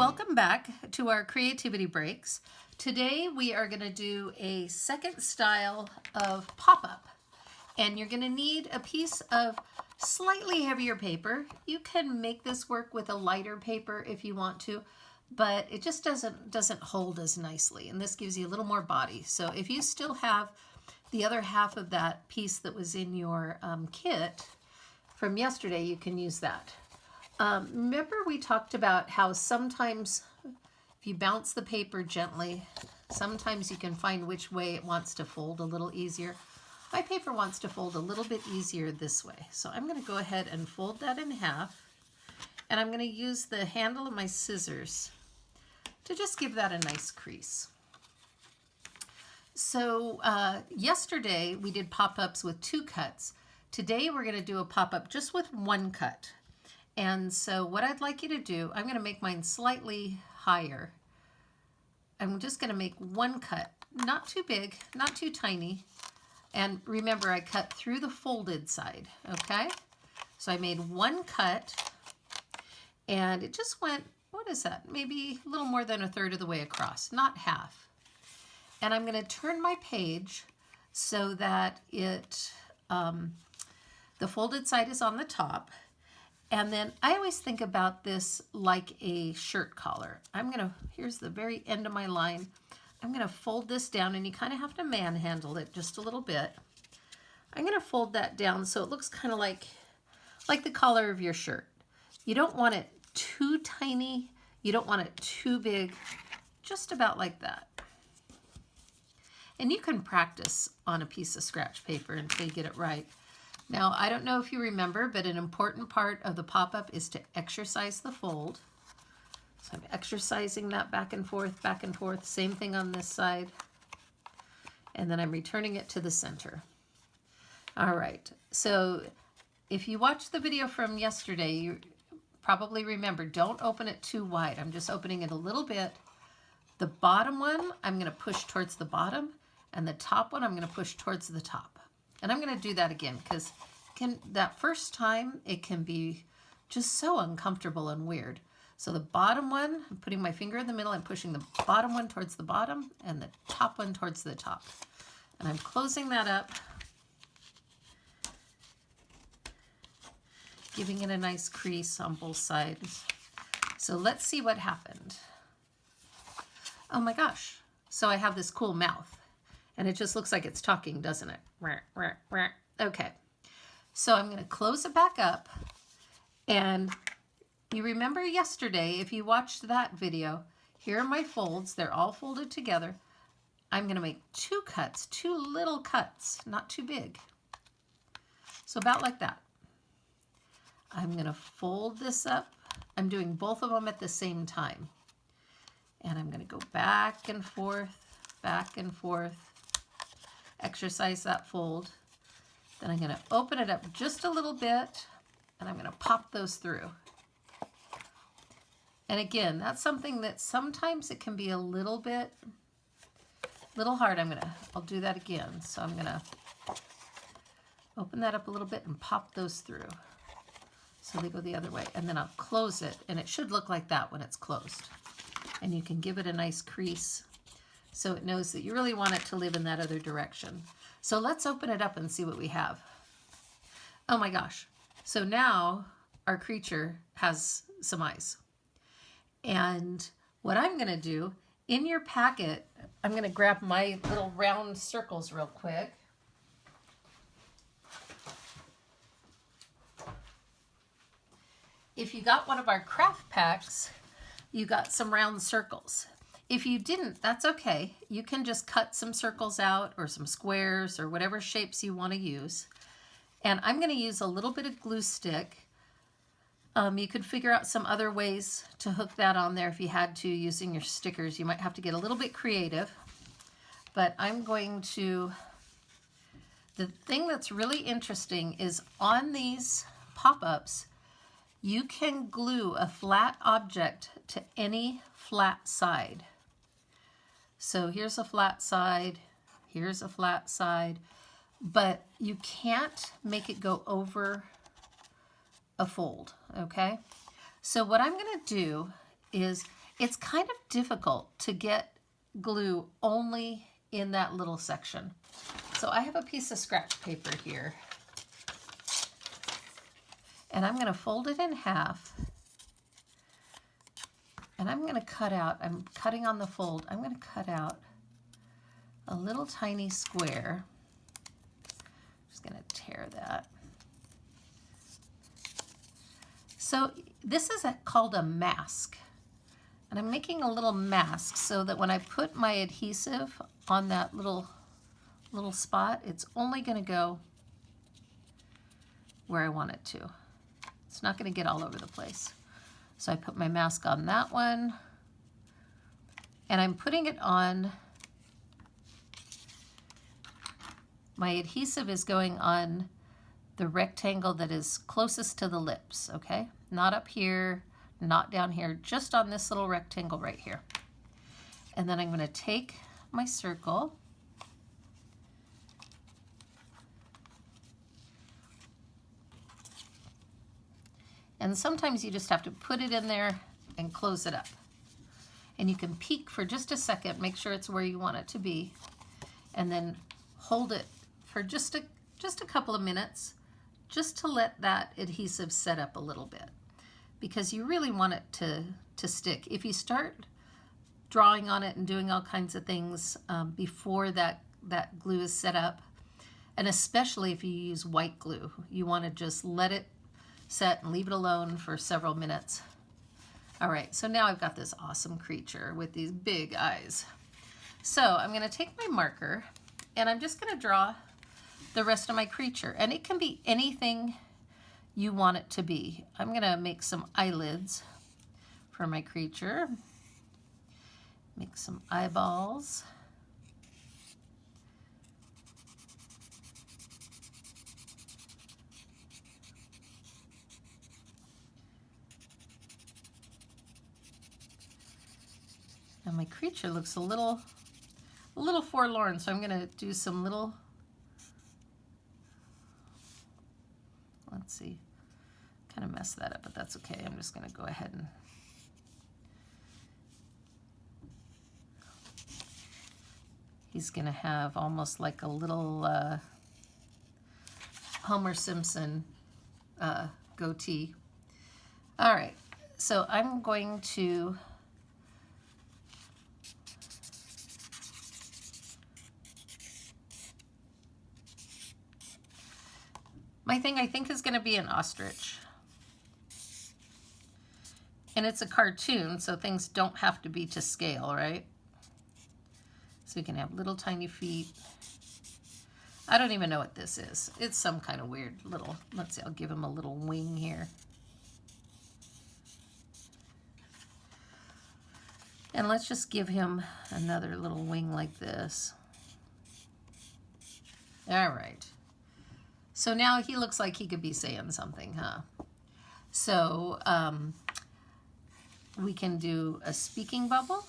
welcome back to our creativity breaks. Today we are going to do a second style of pop-up, and you're going to need a piece of slightly heavier paper. You can make this work with a lighter paper if you want to, but it just doesn't hold as nicely, and this gives you a little more body. So if you still have the other half of that piece that was in your kit from yesterday, you can use that. Remember we talked about how sometimes if you bounce the paper gently, sometimes you can find which way it wants to fold a little easier. My paper wants to fold a little bit easier this way. So I'm going to go ahead and fold that in half, and I'm going to use the handle of my scissors to just give that a nice crease. So yesterday we did pop-ups with 2 cuts. Today we're going to do a pop-up just with 1 cut. And so what I'd like you to do, I'm going to make mine slightly higher. I'm just going to make 1 cut, not too big, not too tiny. And remember, I cut through the folded side, okay? So I made 1 cut, and it just went, what is that? Maybe a little more than 1/3 of the way across, not half. And I'm going to turn my page so that the folded side is on the top. And then I always think about this like a shirt collar. Here's the very end of my line. I'm going to fold this down, and you kind of have to manhandle it just a little bit. I'm going to fold that down so it looks kind of like the collar of your shirt. You don't want it too tiny. You don't want it too big. Just about like that. And you can practice on a piece of scratch paper until you get it right. Now, I don't know if you remember, but an important part of the pop-up is to exercise the fold. So I'm exercising that back and forth, same thing on this side. And then I'm returning it to the center. All right, so if you watched the video from yesterday, you probably remember, don't open it too wide. I'm just opening it a little bit. The bottom one, I'm going to push towards the bottom, and the top one, I'm going to push towards the top. And I'm going to do that again because that first time it can be just so uncomfortable and weird. So the bottom one, I'm putting my finger in the middle and pushing the bottom one towards the bottom and the top one towards the top. And I'm closing that up, giving it a nice crease on both sides. So let's see what happened. Oh my gosh. So I have this cool mouth. And it just looks like it's talking, doesn't it? Okay. So I'm going to close it back up. And you remember yesterday, if you watched that video, here are my folds. They're all folded together. I'm going to make 2 cuts, 2 little cuts, not too big. So about like that. I'm going to fold this up. I'm doing both of them at the same time. And I'm going to go back and forth, exercise that fold. Then I'm going to open it up just a little bit, and I'm going to pop those through. And again, that's something that sometimes it can be a little hard. I'll do that again. So I'm going to open that up a little bit and pop those through. So they go the other way, and then I'll close it, and it should look like that when it's closed. And you can give it a nice crease so it knows that you really want it to live in that other direction. So let's open it up and see what we have. Oh my gosh. So now our creature has some eyes. And what I'm going to do, in your packet, I'm going to grab my little round circles real quick. If you got one of our craft packs, you got some round circles. If you didn't, that's okay. You can just cut some circles out or some squares or whatever shapes you want to use. And I'm going to use a little bit of glue stick. You could figure out some other ways to hook that on there if you had to using your stickers. You might have to get a little bit creative. But the thing that's really interesting is on these pop-ups, you can glue a flat object to any flat side. So here's a flat side, here's a flat side, but you can't make it go over a fold, okay? So what I'm going to do is It's kind of difficult to get glue only in that little section. So I have a piece of scratch paper here, and I'm going to fold it in half, and I'm going to cut out, I'm cutting on the fold, I'm going to cut out a little tiny square. I'm just going to tear that. So this is called a mask. And I'm making a little mask so that when I put my adhesive on that little spot, it's only going to go where I want it to. It's not going to get all over the place. So I put my mask on that one, and I'm putting it on, my adhesive is going on the rectangle that is closest to the lips, okay? Not up here, not down here, just on this little rectangle right here. And then I'm going to take my circle and sometimes you just have to put it in there and close it up. And you can peek for just a second, make sure it's where you want it to be, and then hold it for just a couple of minutes, just to let that adhesive set up a little bit, because you really want it to stick. If you start drawing on it and doing all kinds of things before that glue is set up, and especially if you use white glue, you want to just let it set and leave it alone for several minutes. All right, so now I've got this awesome creature with these big eyes. So I'm going to take my marker and I'm just going to draw the rest of my creature, and it can be anything you want it to be. I'm going to make some eyelids for my creature, make some eyeballs, and my creature looks a little forlorn, so I'm going to do some little, let's see, kind of messed that up, but that's okay. I'm just going to go ahead and he's going to have almost like a little Homer Simpson goatee. All right, so I'm going to my thing I think is going to be an ostrich. And it's a cartoon, so things don't have to be to scale, right? So you can have little tiny feet. I don't even know what this is. It's some kind of weird little, let's see, I'll give him a little wing here. And let's just give him another little wing like this. All right. So now he looks like he could be saying something, huh? So we can do a speaking bubble,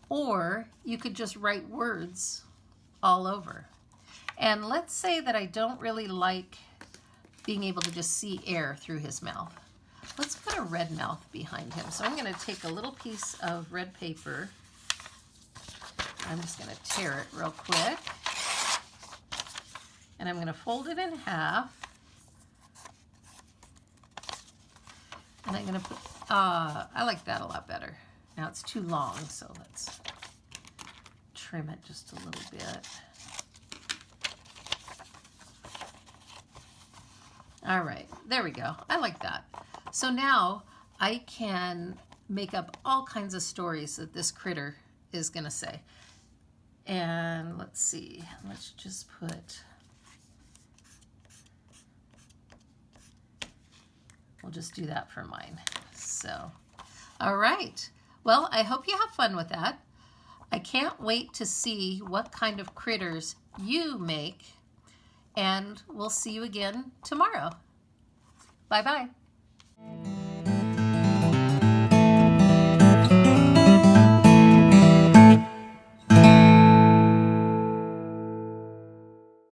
or you could just write words all over. And let's say that I don't really like being able to just see air through his mouth. Let's put a red mouth behind him. So I'm going to take a little piece of red paper. I'm just going to tear it real quick. And I'm going to fold it in half. And I'm going to put, I like that a lot better. Now it's too long, so let's trim it just a little bit. All right, there we go. I like that. So now I can make up all kinds of stories that this critter is going to say. And let's see, let's just put, we'll just do that for mine. So, all right. Well, I hope you have fun with that. I can't wait to see what kind of critters you make, and we'll see you again tomorrow. Bye-bye.